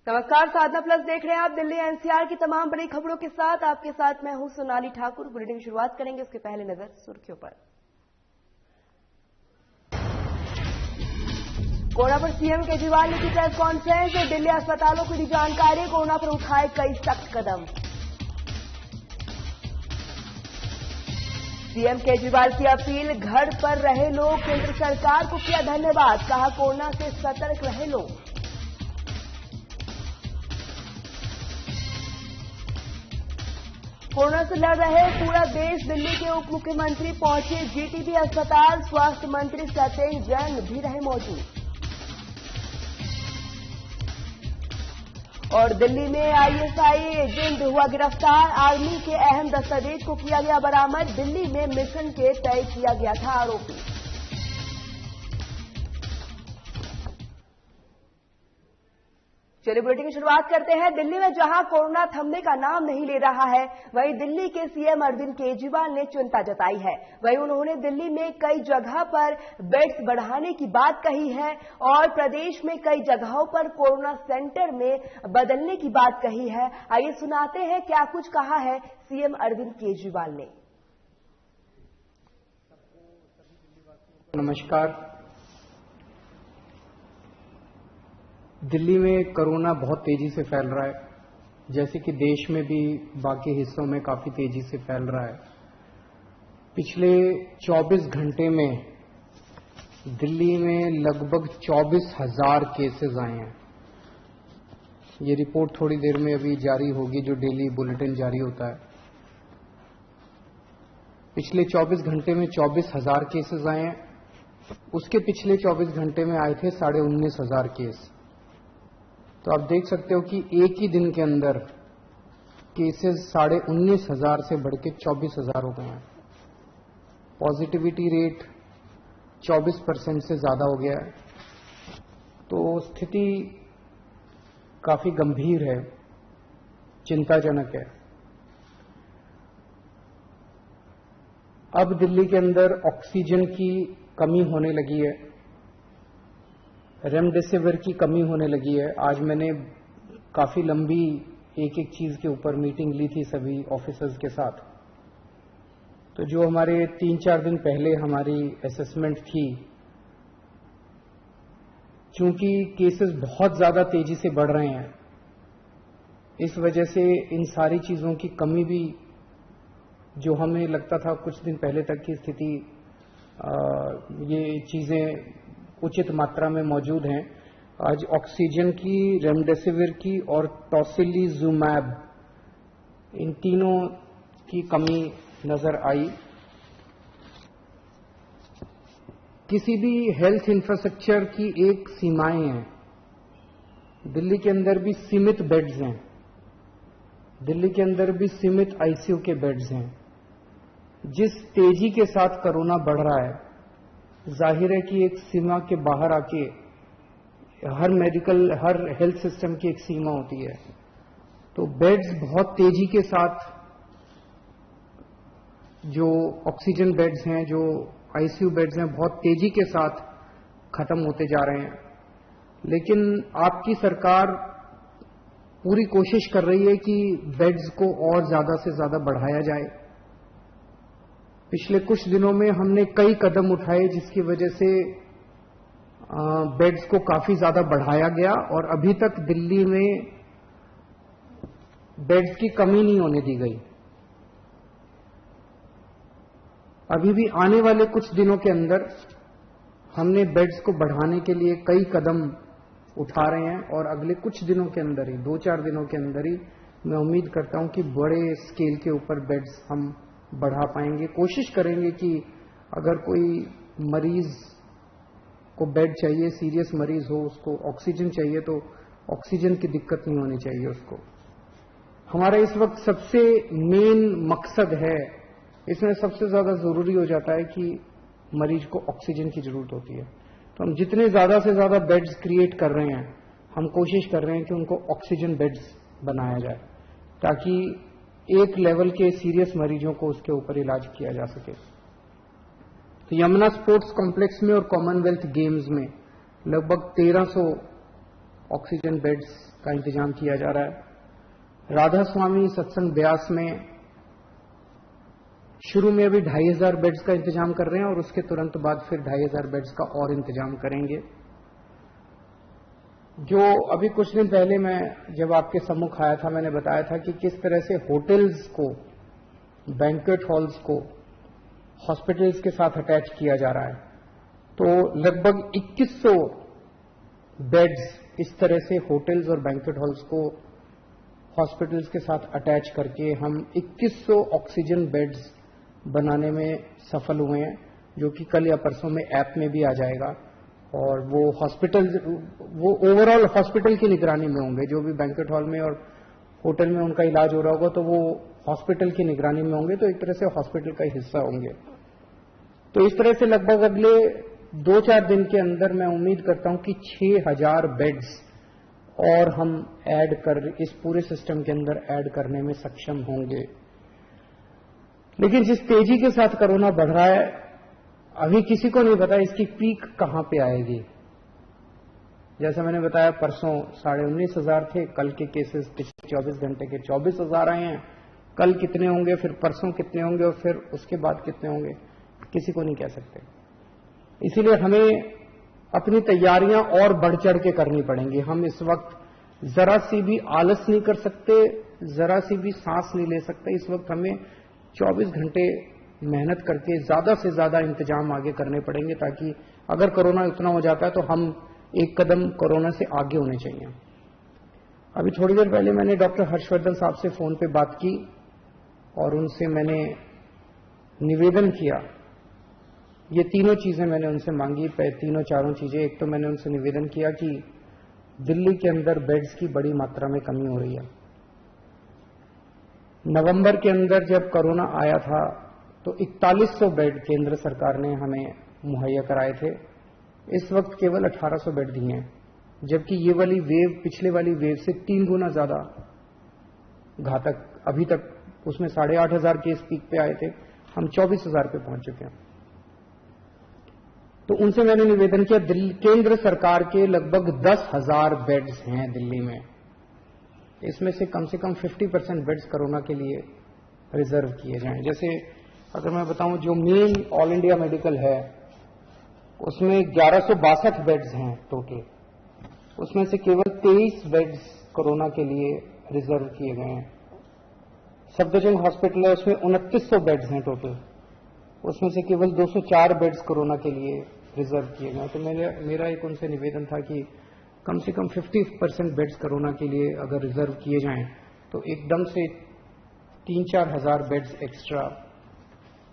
नमस्कार, साधना प्लस देख रहे हैं आप। दिल्ली एनसीआर की तमाम बड़ी खबरों के साथ आपके साथ मैं हूं सोनाली ठाकुर। बुलेटिन की शुरुआत करेंगे, उसके पहले नजर सुर्खियों पर। कोरोना पर सीएम केजरीवाल ने की प्रेस कॉन्फ्रेंस में दिल्ली अस्पतालों को दी जानकारी। कोरोना पर उठाए कई सख्त कदम। सीएम केजरीवाल की अपील, घर पर रहे लोग। केंद्र सरकार को किया धन्यवाद, कहा कोरोना से सतर्क रहे लोग। कोरोना से लड़ रहे पूरा देश। दिल्ली के उप मुख्यमंत्री पहुंचे जीटीबी अस्पताल। स्वास्थ्य मंत्री सत्येंद्र जैन भी रहे मौजूद। और दिल्ली में आईएसआई एजेंट हुआ गिरफ्तार। आर्मी के अहम दस्तावेज को किया गया बरामद। दिल्ली में मिशन के तय किया गया था आरोपी। चलिए बुलेटिन की शुरुआत करते हैं। दिल्ली में जहां कोरोना थमने का नाम नहीं ले रहा है, वहीं दिल्ली के सीएम अरविंद केजरीवाल ने चिंता जताई है। वहीं उन्होंने दिल्ली में कई जगह पर बेड्स बढ़ाने की बात कही है और प्रदेश में कई जगहों पर कोरोना सेंटर में बदलने की बात कही है। आइए सुनाते हैं क्या कुछ कहा है सीएम अरविंद केजरीवाल ने। नमस्कार। दिल्ली में कोरोना बहुत तेजी से फैल रहा है, जैसे कि देश में भी बाकी हिस्सों में काफी तेजी से फैल रहा है। पिछले 24 घंटे में दिल्ली में लगभग 24,000 केसेस आए हैं। ये रिपोर्ट थोड़ी देर में अभी जारी होगी, जो डेली बुलेटिन जारी होता है। पिछले 24 घंटे में 24,000 केसेस आए हैं। उसके पिछले 24 घंटे में आए थे 19,500 केस। तो आप देख सकते हो कि एक ही दिन के अंदर केसेस 19,500 से बढ़ के 24,000 हो गए हैं। पॉजिटिविटी रेट 24% से ज्यादा हो गया है। तो स्थिति काफी गंभीर है, चिंताजनक है। अब दिल्ली के अंदर ऑक्सीजन की कमी होने लगी है, रेमडेसिविर की कमी होने लगी है। आज मैंने काफी लंबी एक एक चीज के ऊपर मीटिंग ली थी सभी ऑफिसर्स के साथ। तो जो हमारे 3-4 दिन पहले हमारी असेसमेंट थी, चूंकि केसेस बहुत ज्यादा तेजी से बढ़ रहे हैं, इस वजह से इन सारी चीजों की कमी भी, जो हमें लगता था कुछ दिन पहले तक की स्थिति, ये चीजें उचित मात्रा में मौजूद हैं। आज ऑक्सीजन की, रेमडेसिविर की और टोसिलीजुमैब, इन तीनों की कमी नजर आई। किसी भी हेल्थ इंफ्रास्ट्रक्चर की एक सीमाएं हैं। दिल्ली के अंदर भी सीमित बेड्स हैं, दिल्ली के अंदर भी सीमित आईसीयू के बेड्स हैं। जिस तेजी के साथ कोरोना बढ़ रहा है, जाहिर है कि एक सीमा के बाहर आके हर हेल्थ सिस्टम की एक सीमा होती है। तो बेड्स बहुत तेजी के साथ, जो ऑक्सीजन बेड्स हैं, जो आईसीयू बेड्स हैं, बहुत तेजी के साथ खत्म होते जा रहे हैं। लेकिन आपकी सरकार पूरी कोशिश कर रही है कि बेड्स को और ज्यादा से ज्यादा बढ़ाया जाए। पिछले कुछ दिनों में हमने कई कदम उठाए, जिसकी वजह से बेड्स को काफी ज्यादा बढ़ाया गया और अभी तक दिल्ली में बेड्स की कमी नहीं होने दी गई। अभी भी आने वाले कुछ दिनों के अंदर हमने बेड्स को बढ़ाने के लिए कई कदम उठा रहे हैं और अगले कुछ दिनों के अंदर ही, 2-4 दिनों के अंदर ही, मैं उम्मीद करता हूं कि बड़े स्केल के ऊपर बेड्स हम बढ़ा पाएंगे। कोशिश करेंगे कि अगर कोई मरीज को बेड चाहिए, सीरियस मरीज हो, उसको ऑक्सीजन चाहिए, तो ऑक्सीजन की दिक्कत नहीं होनी चाहिए उसको। हमारा इस वक्त सबसे मेन मकसद है, इसमें सबसे ज्यादा जरूरी हो जाता है कि मरीज को ऑक्सीजन की जरूरत होती है। तो हम जितने ज्यादा से ज्यादा बेड्स क्रिएट कर रहे हैं, हम कोशिश कर रहे हैं कि उनको ऑक्सीजन बेड्स बनाया जाए, ताकि एक लेवल के सीरियस मरीजों को उसके ऊपर इलाज किया जा सके। तो यमुना स्पोर्ट्स कॉम्प्लेक्स में और कॉमनवेल्थ गेम्स में लगभग 1300 ऑक्सीजन बेड्स का इंतजाम किया जा रहा है। राधा स्वामी सत्संग ब्यास में शुरू में अभी 2500 बेड्स का इंतजाम कर रहे हैं और उसके तुरंत बाद फिर 2500 बेड्स का और इंतजाम करेंगे। जो अभी कुछ दिन पहले मैं जब आपके सम्मुख आया था, मैंने बताया था कि किस तरह से होटल्स को, बैंक्वेट हॉल्स को हॉस्पिटल्स के साथ अटैच किया जा रहा है। तो लगभग 2100 बेड्स इस तरह से होटल्स और बैंक्वेट हॉल्स को हॉस्पिटल्स के साथ अटैच करके हम 2100 ऑक्सीजन बेड्स बनाने में सफल हुए हैं, जो कि कल या परसों में ऐप में भी आ जाएगा। और वो ओवरऑल हॉस्पिटल की निगरानी में होंगे। जो भी बैंक्वेट हॉल में और होटल में उनका इलाज हो रहा होगा तो वो हॉस्पिटल की निगरानी में होंगे, तो एक तरह से हॉस्पिटल का हिस्सा होंगे। तो इस तरह से लगभग अगले 2-4 दिन के अंदर मैं उम्मीद करता हूं कि 6000 बेड्स और हम इस पूरे सिस्टम के अंदर ऐड करने में सक्षम होंगे। लेकिन जिस तेजी के साथ कोरोना बढ़ रहा है, अभी किसी को नहीं पता इसकी पीक कहां पे आएगी। जैसा मैंने बताया, परसों 19,500 थे, कल के केसेस पिछले 24 घंटे के 24,000 आए हैं। कल कितने होंगे, फिर परसों कितने होंगे और फिर उसके बाद कितने होंगे, किसी को नहीं कह सकते। इसीलिए हमें अपनी तैयारियां और बढ़ चढ़ के करनी पड़ेंगी। हम इस वक्त जरा सी भी आलस नहीं कर सकते, जरा सी भी सांस नहीं ले सकते। इस वक्त हमें 24 घंटे मेहनत करके ज्यादा से ज्यादा इंतजाम आगे करने पड़ेंगे, ताकि अगर कोरोना इतना हो जाता है तो हम एक कदम कोरोना से आगे होने चाहिए। अभी थोड़ी देर पहले मैंने डॉक्टर हर्षवर्धन साहब से फोन पे बात की और उनसे मैंने निवेदन किया। ये तीनों चीजें मैंने उनसे मांगी, तीनों चारों चीजें। एक तो मैंने उनसे निवेदन किया कि दिल्ली के अंदर बेड्स की बड़ी मात्रा में कमी हो रही है। नवंबर के अंदर जब कोरोना आया था तो 4100 बेड केंद्र सरकार ने हमें मुहैया कराए थे। इस वक्त केवल 1800 बेड दिए हैं, जबकि ये वाली वेव पिछले वाली वेव से 3 गुना ज्यादा घातक। अभी तक उसमें 8500 केस पीक पे आए थे, हम 24,000 पे पहुंच चुके हैं। तो उनसे मैंने निवेदन किया, केंद्र सरकार के लगभग 10,000 बेड्स हैं दिल्ली में, इसमें से कम 50% बेड्स कोरोना के लिए रिजर्व किए जाएं। जैसे अगर मैं बताऊं, जो मेन ऑल इंडिया मेडिकल है उसमें 1162 बेड्स हैं टोटल, उसमें से केवल 23 बेड्स कोरोना के लिए रिजर्व किए गए हैं। सफदरजंग हॉस्पिटल है, उसमें 2900 बेड्स हैं टोटल, उसमें से केवल 204 बेड्स कोरोना के लिए रिजर्व किए गए। तो मेरा एक उनसे निवेदन था कि कम से कम 50% बेड्स कोरोना के लिए अगर रिजर्व किए जाएं तो एकदम से 3-4 हजार बेड्स एक्स्ट्रा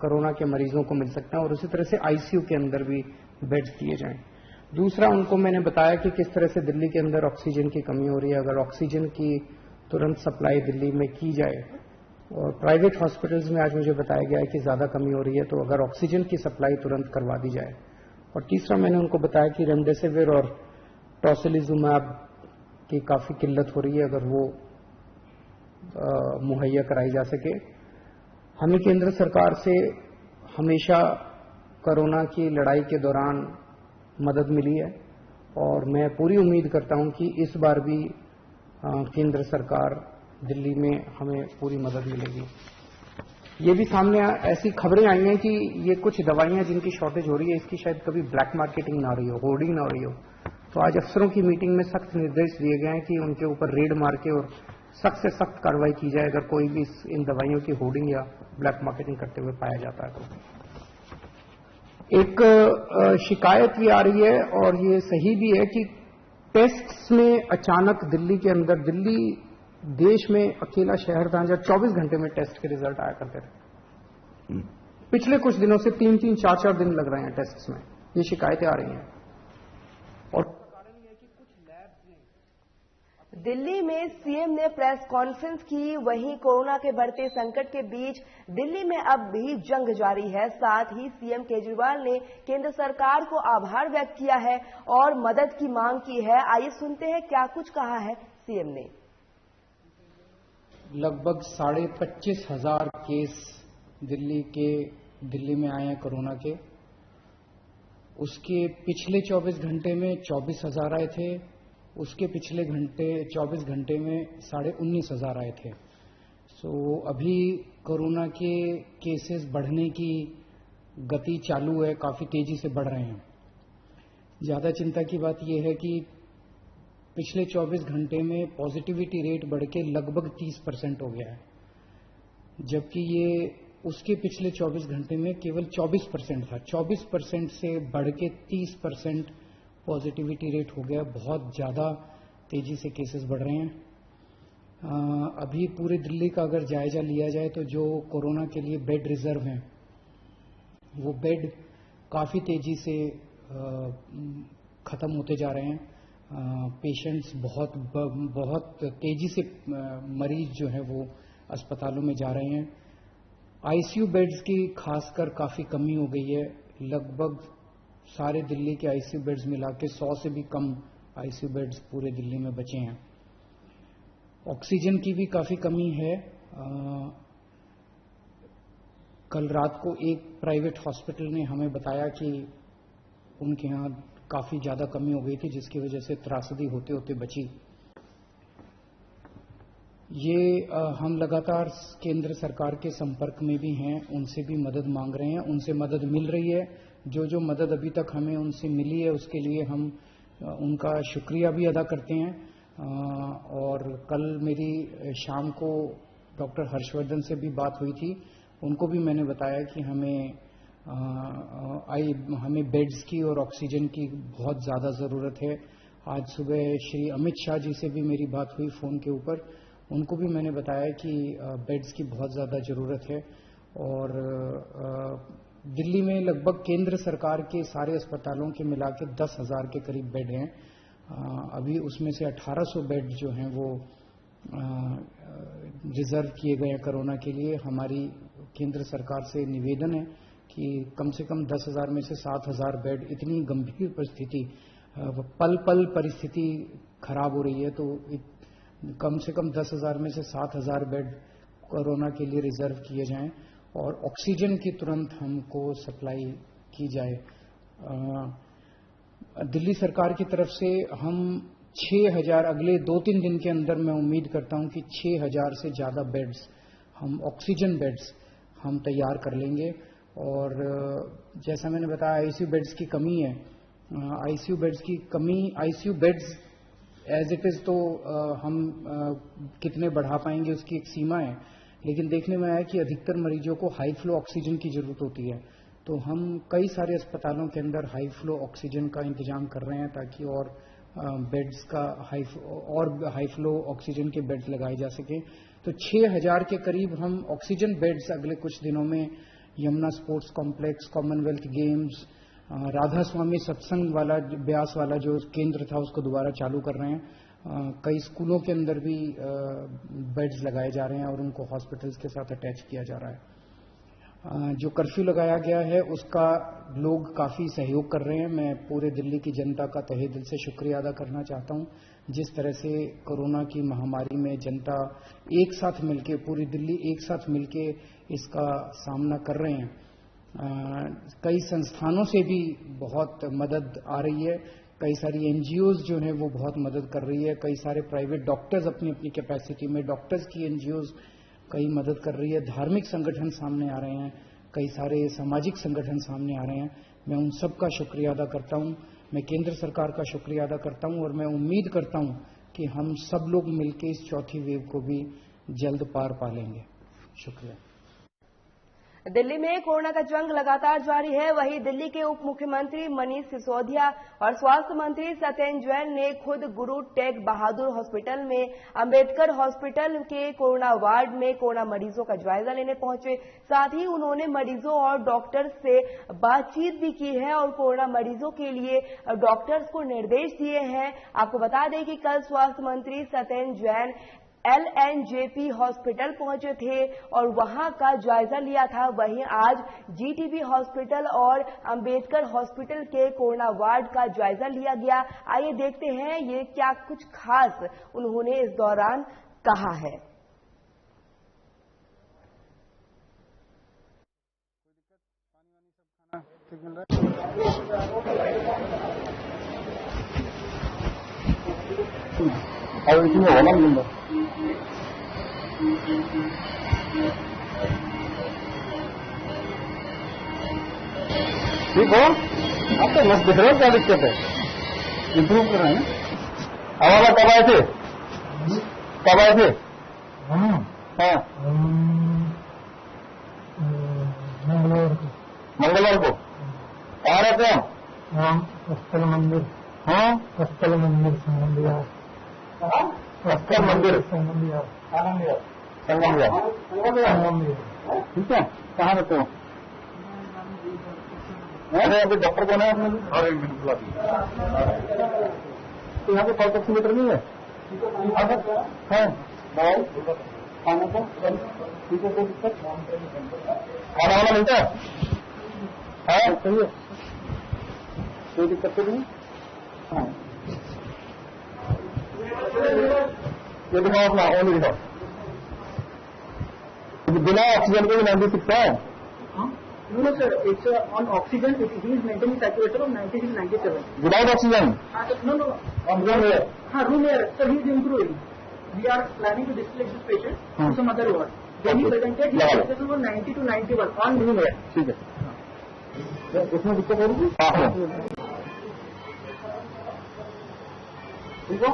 कोरोना के मरीजों को मिल सकते हैं और उसी तरह से आईसीयू के अंदर भी बेड्स दिए जाएं। दूसरा, उनको मैंने बताया कि किस तरह से दिल्ली के अंदर ऑक्सीजन की कमी हो रही है। अगर ऑक्सीजन की तुरंत सप्लाई दिल्ली में की जाए, और प्राइवेट हॉस्पिटल्स में आज मुझे बताया गया है कि ज्यादा कमी हो रही है, तो अगर ऑक्सीजन की सप्लाई तुरंत करवा दी जाए। और तीसरा, मैंने उनको बताया कि रेमडेसिविर और टोसिलिजुमैब की काफी किल्लत हो रही है, अगर वो मुहैया कराई जा सके। हमें केंद्र सरकार से हमेशा कोरोना की लड़ाई के दौरान मदद मिली है और मैं पूरी उम्मीद करता हूं कि इस बार भी केंद्र सरकार दिल्ली में हमें पूरी मदद मिलेगी। ये भी सामने ऐसी खबरें आई हैं कि ये कुछ दवाइयां जिनकी शॉर्टेज हो रही है, इसकी शायद कभी ब्लैक मार्केटिंग ना हो रही हो, होर्डिंग ना हो रही हो। तो आज अफसरों की मीटिंग में सख्त निर्देश दिए गए हैं कि उनके ऊपर रेड मार के और सख्त से सख्त कार्रवाई की जाए अगर कोई भी इन दवाइयों की होर्डिंग या ब्लैक मार्केटिंग करते हुए पाया जाता है। तो एक शिकायत भी आ रही है और ये सही भी है कि टेस्ट्स में अचानक दिल्ली के अंदर, दिल्ली देश में अकेला शहर था जहां 24 घंटे में टेस्ट के रिजल्ट आया करते थे। पिछले कुछ दिनों से 3-3, 4-4 दिन लग रहे हैं टेस्ट्स में, ये शिकायतें आ रही हैं। और कारण यह है कि कुछ लैब्स ने दिल्ली में सीएम ने प्रेस कॉन्फ्रेंस की, वहीं कोरोना के बढ़ते संकट के बीच दिल्ली में अब भी जंग जारी है। साथ ही सीएम केजरीवाल ने केंद्र सरकार को आभार व्यक्त किया है और मदद की मांग की है। आइए सुनते हैं क्या कुछ कहा है सीएम ने। लगभग 25,500 केस दिल्ली में आए हैं कोरोना के। उसके पिछले 24 घंटे में 24,000 आए थे उसके पिछले 24 घंटे में 19,500 आए थे। सो अभी कोरोना के केसेस बढ़ने की गति चालू है, काफी तेजी से बढ़ रहे हैं। ज्यादा चिंता की बात यह है कि पिछले 24 घंटे में पॉजिटिविटी रेट बढ़ के लगभग 30% हो गया है, जबकि ये उसके पिछले 24 घंटे में केवल 24% था। 24% से बढ़ के 30% पॉजिटिविटी रेट हो गया। बहुत ज्यादा तेजी से केसेस बढ़ रहे हैं। अभी पूरे दिल्ली का अगर जायजा लिया जाए तो जो कोरोना के लिए बेड रिजर्व हैं, वो बेड काफी तेजी से खत्म होते जा रहे हैं। पेशेंट्स बहुत तेजी से मरीज जो है वो अस्पतालों में जा रहे हैं। आईसीयू बेड्स की खासकर काफी कमी हो गई है। लगभग सारे दिल्ली के आईसीयू बेड्स मिला के 100 से भी कम आईसीयू बेड्स पूरे दिल्ली में बचे हैं। ऑक्सीजन की भी काफी कमी है। कल रात को एक प्राइवेट हॉस्पिटल ने हमें बताया कि उनके यहाँ काफी ज्यादा कमी हो गई थी, जिसकी वजह से त्रासदी होते होते बची। ये हम लगातार केंद्र सरकार के संपर्क में भी हैं, उनसे भी मदद मांग रहे हैं, उनसे मदद मिल रही है। जो मदद अभी तक हमें उनसे मिली है उसके लिए हम उनका शुक्रिया भी अदा करते हैं। और कल मेरी शाम को डॉक्टर हर्षवर्धन से भी बात हुई थी। उनको भी मैंने बताया कि हमें बेड्स की और ऑक्सीजन की बहुत ज्यादा जरूरत है। आज सुबह श्री अमित शाह जी से भी मेरी बात हुई फोन के ऊपर। उनको भी मैंने बताया कि बेड्स की बहुत ज्यादा जरूरत है। और दिल्ली में लगभग केंद्र सरकार के सारे अस्पतालों के मिला के 10,000 के करीब बेड हैं। अभी उसमें से 1800 बेड जो हैं वो रिजर्व किए गए हैं कोरोना के लिए। हमारी केंद्र सरकार से निवेदन है कि कम से कम 10,000 में से 7,000 बेड, इतनी गंभीर परिस्थिति, पल पल परिस्थिति खराब हो रही है, तो कम से कम 10,000 में से 7,000 बेड कोरोना के लिए रिजर्व किए जाएं और ऑक्सीजन की तुरंत हमको सप्लाई की जाए। दिल्ली सरकार की तरफ से हम 6,000 अगले 2-3 दिन के अंदर मैं उम्मीद करता हूं कि 6,000 से ज्यादा बेड्स, हम ऑक्सीजन बेड्स हम तैयार कर लेंगे। और जैसा मैंने बताया आईसीयू बेड्स की कमी है। आईसीयू बेड्स की कमी, ICU beds as it is तो हम कितने बढ़ा पाएंगे उसकी एक सीमा है, लेकिन देखने में आया कि अधिकतर मरीजों को हाई फ्लो ऑक्सीजन की जरूरत होती है। तो हम कई सारे अस्पतालों के अंदर हाई फ्लो ऑक्सीजन का इंतजाम कर रहे हैं ताकि और बेड्स का हाई फ्लो ऑक्सीजन के बेड्स लगाए जा सके। तो 6,000 के करीब हम ऑक्सीजन बेड्स अगले कुछ दिनों में Yamuna sports complex, commonwealth games, Radha Swami Satsang वाला ब्यास वाला जो केंद्र था उसको दोबारा चालू कर रहे हैं। कई स्कूलों के अंदर भी बेड्स लगाए जा रहे हैं और उनको हॉस्पिटल्स के साथ अटैच किया जा रहा है। जो कर्फ्यू लगाया गया है उसका लोग काफी सहयोग कर रहे हैं। मैं पूरे दिल्ली की जनता का तहे दिल से शुक्रिया अदा करना चाहता हूं। जिस तरह से कोरोना की महामारी में जनता एक साथ मिलके, पूरी दिल्ली एक साथ मिलके इसका सामना कर रहे हैं। कई संस्थानों से भी बहुत मदद आ रही है। कई सारी एनजीओज जो हैं वो बहुत मदद कर रही है। कई सारे प्राइवेट डॉक्टर्स अपनी अपनी कैपेसिटी में, डॉक्टर्स की एनजीओज कई मदद कर रही है। धार्मिक संगठन सामने आ रहे हैं, कई सारे सामाजिक संगठन सामने आ रहे हैं। मैं उन सब का शुक्रिया अदा करता हूं। मैं केंद्र सरकार का शुक्रिया अदा करता हूं और मैं उम्मीद करता हूं कि हम सब लोग मिलकर इस चौथी वेव को भी जल्द पार पा लेंगे। शुक्रिया। दिल्ली में कोरोना का जंग लगातार जारी है। वहीं दिल्ली के उप मुख्यमंत्री मनीष सिसोदिया और स्वास्थ्य मंत्री सत्येंद्र जैन ने खुद गुरु टेग बहादुर हॉस्पिटल में अंबेडकर हॉस्पिटल के कोरोना वार्ड में कोरोना मरीजों का जायजा लेने पहुंचे। साथ ही उन्होंने मरीजों और डॉक्टर्स से बातचीत भी की है और कोरोना मरीजों के लिए डॉक्टर्स को निर्देश दिए हैं। आपको बता दें कि कल स्वास्थ्य मंत्री सत्येंद्र जैन LNJP हॉस्पिटल पहुंचे थे और वहां का जायजा लिया था। वहीं आज GTB हॉस्पिटल और अंबेडकर हॉस्पिटल के कोरोना वार्ड का जायजा लिया गया। आइए देखते हैं ये क्या कुछ खास उन्होंने इस दौरान कहा है। अब इसमें होना मिलूंगा ठीक हो। आप तो मस्त दिख रहे हो, क्या दिक्कत है? इम्प्रूव कर रहे हैं। हमारा कब आए थे? कब आए थे? हाँ मंगलवार को। कहाँ रहते हैं? स्थल मंदिर। हाँ स्थल मंदिर संगम विहार। स्थल मंदिर संगम विहार। संगम विहार। ठीक है। कहाँ रहते हो? अरे अभी डॉक्टर कौन है आपने? अरे मैंने बुला दिया। तो यहाँ पे 5 मीटर नहीं है? है दवाई खाने को? ठीक है, कोई दिक्कत? खाना वाना मिलता है? सही है, कोई दिक्कत तो नहीं। हाँ ये दिखाओ अपना, ओनली दिखाओ। बिना ऑक्सीजन के भी 96 है? No, sir. It's on oxygen. He is maintaining saturated of 96-97. Without oxygen? No. Oxygen है? हाँ, room air. Sir, he is improving. We are planning to displace this patient to some other ward. When he presented, his saturated was 90 to 91 on room air. ठीक है। इसमें दिक्कत हो रही थी? हाँ ठीक हो।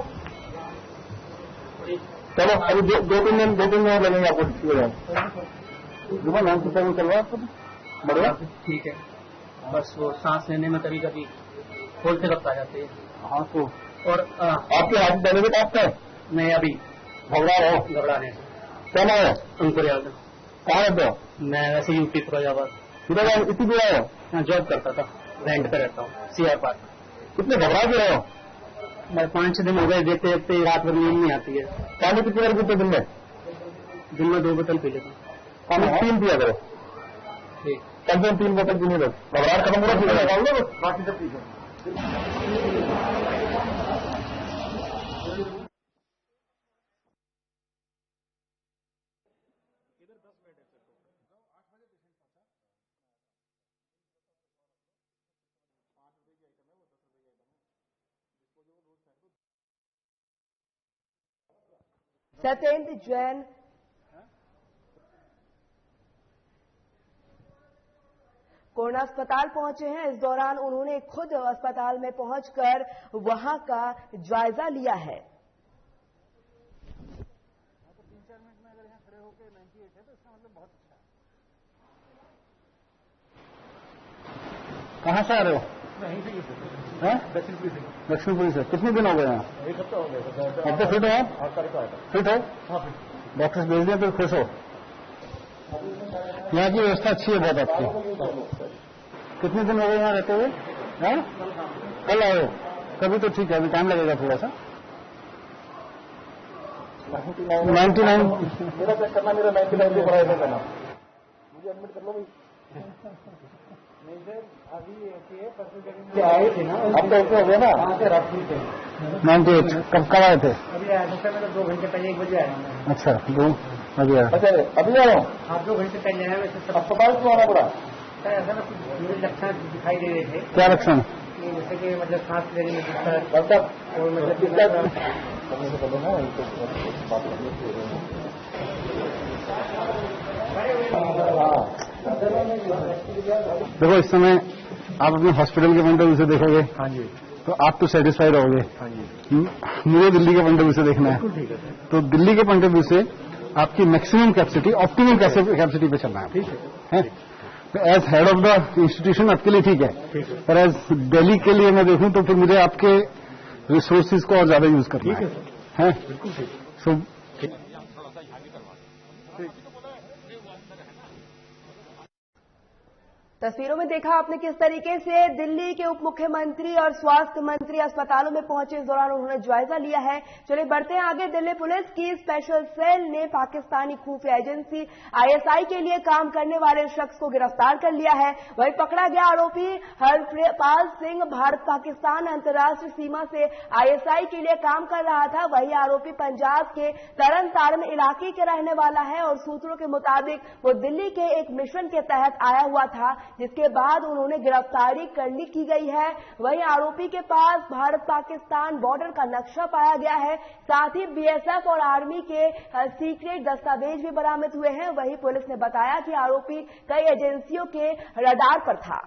चलो अभी दो तीन दिन लगेंगे आपको ठीक हो जाए। नाम से चल रहा है आपको? बढ़िया, ठीक है। बस वो सांस लेने में कभी कभी होल से आ जाते हैं। हाँ तो और आपके हाथ देने के पास है? मैं अभी घबराने क्या नाम है? अंकुर यादव। कहाँ रहते हो? मैं वैसे यूपी फिरोजाबाद इधर इतनी दूर आए हो? जॉब करता था, रेंट पे रहता हूँ CR पार्क। कितने घबरा के रहे हो? मैं 5-6 दिन हो गए, देखते देखते रात भर नींद नहीं आती है। पानी कितनी बार पीते दिन में? दिन में 2 बोतल पी लेता हूँ। पानी 3 पिया करो, ठीक। कम से कम 3 बोतल पीने दो। घबराहट खत्म पूरा पीने लगा लो, बाकी सब ठीक है। सत्येंद्र जैन कोरोना अस्पताल पहुंचे हैं। इस दौरान उन्होंने खुद अस्पताल में पहुंचकर वहां का जायजा लिया है। कहाँ से आ रहे हो? लक्ष्मीपुरी से। कितने दिन हो गए यहाँ? 1 हफ्ता हो गया। अब तो फिट हो आप? फिट हो? डॉक्टर भेज दिया फिर खुश हो? यहाँ की व्यवस्था अच्छी है बहुत आपकी। कितने दिन हो गए यहाँ रहते हुए? कल आए हो? कभी तो ठीक है, अभी टाइम लगेगा थोड़ा सा। 99 मेरा चेक करना, मेरा 99 को बड़ा है करना। मुझे एडमिट कर लो भाई। नहीं सर, अभी ऐसे आए थे ना, अब तो ऐसे हो गया ना। 98 कब आए थे? अभी आया था सर, 2 घंटे पहले 1 बजे आया। अच्छा 2 बजे आया। अच्छा अभी आया हूँ? हाँ 2 घंटे पहले आया। वैसे अस्पताल क्यों आना पड़ा? सर ऐसा ना मुझे लक्षण दिखाई दे रहे थे। क्या लक्षण? जैसे कि मतलब सांस लेने में दिक्कत और मतलब देखो इस समय आप अपने हॉस्पिटल के पॉइंट ऑफ व्यू से देखोगे। हाँ जी। तो आप तो सेटिस्फाइड रहोगे। हाँ जी। मुझे दिल्ली के पॉइंट ऑफ व्यू से देखना है। ठीक है। तो दिल्ली के पॉइंट ऑफ व्यू से आपकी मैक्सिमम कैपेसिटी ऑप्टिमम कैपेसिटी पे चलना है। ठीक है। तो as head of the institution आपके लिए ठीक है, पर एज दिल्ली के लिए मैं देखूं तो फिर मुझे आपके रिसोर्सेज को और ज्यादा यूज करना है। बिल्कुल ठीक। सो तस्वीरों में देखा आपने किस तरीके से दिल्ली के उप मुख्यमंत्री और स्वास्थ्य मंत्री अस्पतालों में पहुंचे। इस दौरान उन्होंने जायजा लिया है। चलिए बढ़ते हैं आगे। दिल्ली पुलिस की स्पेशल सेल ने पाकिस्तानी खुफिया एजेंसी ISI के लिए काम करने वाले शख्स को गिरफ्तार कर लिया है। वहीं पकड़ा गया आरोपी हरपाल सिंह भारत पाकिस्तान अंतर्राष्ट्रीय सीमा से ISI के लिए काम कर रहा था। वही आरोपी पंजाब के तरन तारण इलाके के रहने वाला है और सूत्रों के मुताबिक वो दिल्ली के एक मिशन के तहत आया हुआ था। जिसके बाद उन्होंने गिरफ्तारी की गई है। वहीं आरोपी के पास भारत पाकिस्तान बॉर्डर का नक्शा पाया गया है, साथ ही बीएसएफ और आर्मी के सीक्रेट दस्तावेज भी बरामद हुए हैं। वहीं पुलिस ने बताया कि आरोपी कई एजेंसियों के रडार पर था।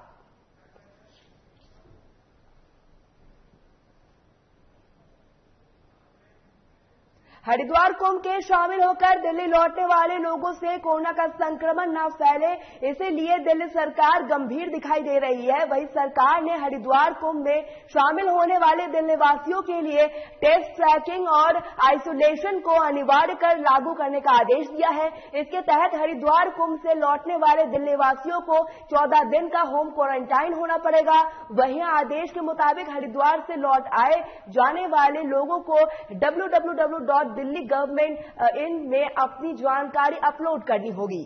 हरिद्वार कुंभ के शामिल होकर दिल्ली लौटने वाले लोगों से कोरोना का संक्रमण न फैले, इसीलिए दिल्ली सरकार गंभीर दिखाई दे रही है। वहीं सरकार ने हरिद्वार कुंभ में शामिल होने वाले दिल्ली वासियों के लिए टेस्ट, ट्रैकिंग और आइसोलेशन को अनिवार्य कर लागू करने का आदेश दिया है। इसके तहत हरिद्वार कुंभ से लौटने वाले दिल्ली वासियों को 14 दिन का होम क्वारंटाइन होना पड़ेगा। वहीं आदेश के मुताबिक हरिद्वार से लौट आए जाने वाले लोगों को www.दिल्ली गवर्नमेंट इन में अपनी जानकारी अपलोड करनी होगी।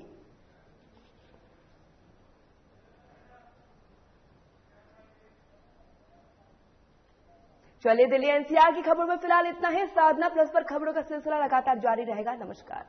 चलिए, दिल्ली एनसीआर की खबरों में फिलहाल इतना ही। साधना प्लस पर खबरों का सिलसिला लगातार जारी रहेगा। नमस्कार।